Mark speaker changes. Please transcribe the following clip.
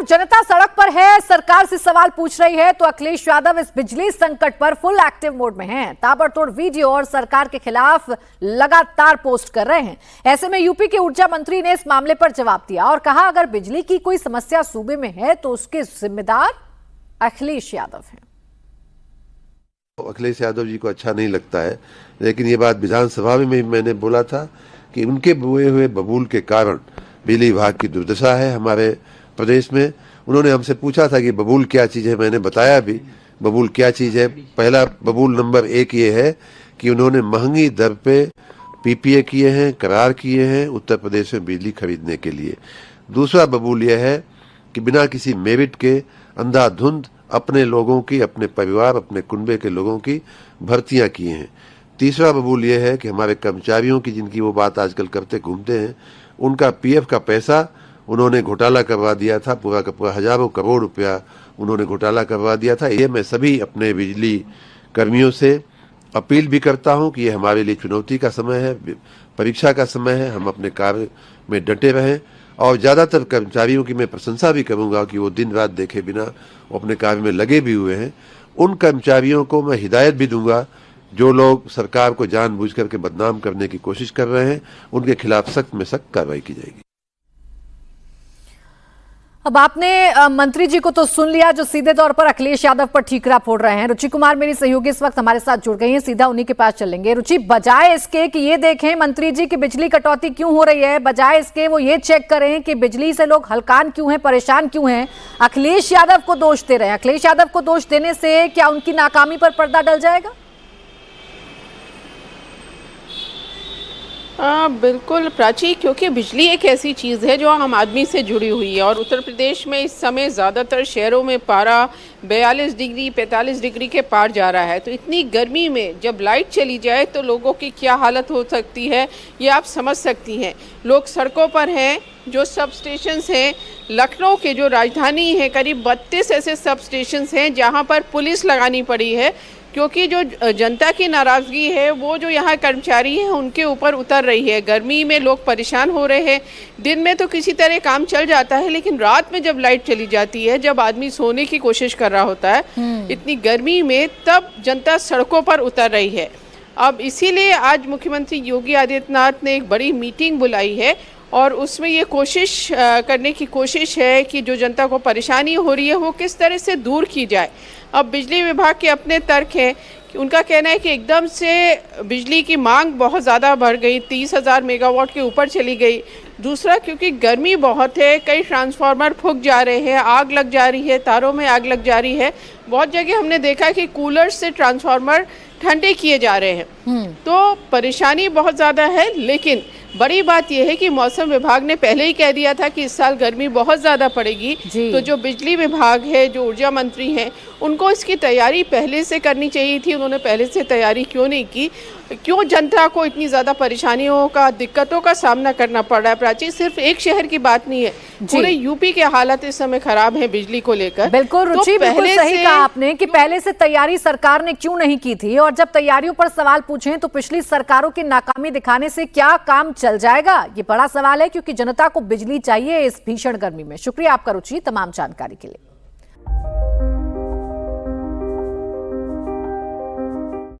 Speaker 1: जनता सड़क पर है, सरकार से सवाल पूछ रही है, तो अखिलेश यादव इस बिजली संकट पर फुल एक्टिव मोड में हैं। ताबड़तोड़ वीडियो और सरकार के खिलाफ लगातार पोस्ट कर रहे हैं। ऐसे में यूपी के ऊर्जा मंत्री ने इस मामले पर जवाब दिया और कहा, अगर बिजली की कोई समस्या सूबे में है तो उसके जिम्मेदार अखिलेश यादव हैं।
Speaker 2: अखिलेश यादव जी को अच्छा नहीं लगता है, लेकिन ये बात विधानसभा में मैंने बोला था कि उनके बोए हुए बबूल के कारण बिजली विभाग की दुर्दशा है हमारे प्रदेश में। उन्होंने हमसे पूछा था कि बबूल क्या चीज है, मैंने बताया भी बबूल क्या चीज है। पहला बबूल नंबर 1 ये है कि उन्होंने महंगी दर पे पीपीए किए हैं, करार किए हैं उत्तर प्रदेश में बिजली खरीदने के लिए। दूसरा बबूल यह है कि बिना किसी मेरिट के अंधाधुंध अपने लोगों की, अपने परिवार, अपने कुनबे के लोगों की भर्तियां किए हैं। तीसरा बबूल यह है कि हमारे कर्मचारियों की, जिनकी वो बात आजकल करते घूमते हैं, उनका पीएफ का पैसा उन्होंने घोटाला करवा दिया था। पूरा का पूरा हजारों करोड़ रुपया उन्होंने घोटाला करवा दिया था। ये मैं सभी अपने बिजली कर्मियों से अपील भी करता हूं कि ये हमारे लिए चुनौती का समय है, परीक्षा का समय है। हम अपने कार्य में डटे रहें और ज्यादातर कर्मचारियों की मैं प्रशंसा भी करूंगा कि वो दिन रात देखे बिना वो अपने कार्य में लगे भी हुए हैं। उन कर्मचारियों को मैं हिदायत भी दूंगा जो लोग सरकार को जानबूझ करके बदनाम करने की कोशिश कर रहे हैं, उनके खिलाफ सख्त में सख्त कार्रवाई की जाएगी।
Speaker 1: अब आपने मंत्री जी को तो सुन लिया, जो सीधे तौर पर अखिलेश यादव पर ठीकरा फोड़ रहे हैं। रुचि कुमार मेरी सहयोगी इस वक्त हमारे साथ जुड़ गई हैं, सीधा उन्हीं के पास चलेंगे। रुचि, बजाय इसके कि ये देखें मंत्री जी की बिजली कटौती क्यों हो रही है, बजाय इसके वो ये चेक करें कि बिजली से लोग हलकान क्यों हैं, परेशान क्यों हैं, अखिलेश यादव को दोष दे रहे हैं। अखिलेश यादव को दोष देने से क्या उनकी नाकामी पर पर्दा डल जाएगा?
Speaker 3: बिल्कुल प्राची, क्योंकि बिजली एक ऐसी चीज़ है जो आम आदमी से जुड़ी हुई है और उत्तर प्रदेश में इस समय ज़्यादातर शहरों में पारा 42 डिग्री 45 डिग्री के पार जा रहा है। तो इतनी गर्मी में जब लाइट चली जाए तो लोगों की क्या हालत हो सकती है, ये आप समझ सकती हैं। लोग सड़कों पर हैं। जो सब स्टेशंस हैं लखनऊ के, जो राजधानी है, करीब 32 ऐसे सब स्टेशंस हैं जहाँ पर पुलिस लगानी पड़ी है, क्योंकि जो जनता की नाराज़गी है वो जो यहाँ कर्मचारी हैं उनके ऊपर उतर रही है। गर्मी में लोग परेशान हो रहे हैं। दिन में तो किसी तरह काम चल जाता है, लेकिन रात में जब लाइट चली जाती है, जब आदमी सोने की कोशिश कर रहा होता है इतनी गर्मी में, तब जनता सड़कों पर उतर रही है। अब इसीलिए आज मुख्यमंत्री योगी आदित्यनाथ ने एक बड़ी मीटिंग बुलाई है और उसमें ये कोशिश करने की कोशिश है कि जो जनता को परेशानी हो रही है वो किस तरह से दूर की जाए। अब बिजली विभाग के अपने तर्क हैं कि उनका कहना है कि एकदम से बिजली की मांग बहुत ज़्यादा बढ़ गई, 30,000 मेगावाट के ऊपर चली गई। दूसरा, क्योंकि गर्मी बहुत है, कई ट्रांसफार्मर फूंक जा रहे हैं, आग लग जा रही है, तारों में आग लग जा रही है। बहुत जगह हमने देखा कि कूलर से ट्रांसफार्मर ठंडे किए जा रहे हैं। तो परेशानी बहुत ज़्यादा है, लेकिन बड़ी बात यह है कि मौसम विभाग ने पहले ही कह दिया था कि इस साल गर्मी बहुत ज़्यादा पड़ेगी। तो जो बिजली विभाग है, जो ऊर्जा मंत्री हैं, उनको इसकी तैयारी पहले से करनी चाहिए थी। उन्होंने पहले से तैयारी क्यों नहीं की? क्यों जनता को इतनी ज़्यादा परेशानियों का, दिक्कतों का सामना करना पड़ रहा है? प्राची, सिर्फ एक शहर की बात नहीं है, पूरे यूपी के हालात इस समय खराब है बिजली को लेकर।
Speaker 1: बिल्कुल रुचि, बिल्कुल सही कहा आपने कि पहले से तैयारी सरकार ने क्यों नहीं की थी, और जब तैयारियों पर सवाल पूछें तो पिछली सरकारों की नाकामी दिखाने से क्या काम चल जाएगा, ये बड़ा सवाल है, क्योंकि जनता को बिजली चाहिए इस भीषण गर्मी में। शुक्रिया आपका रुचि तमाम जानकारी के लिए।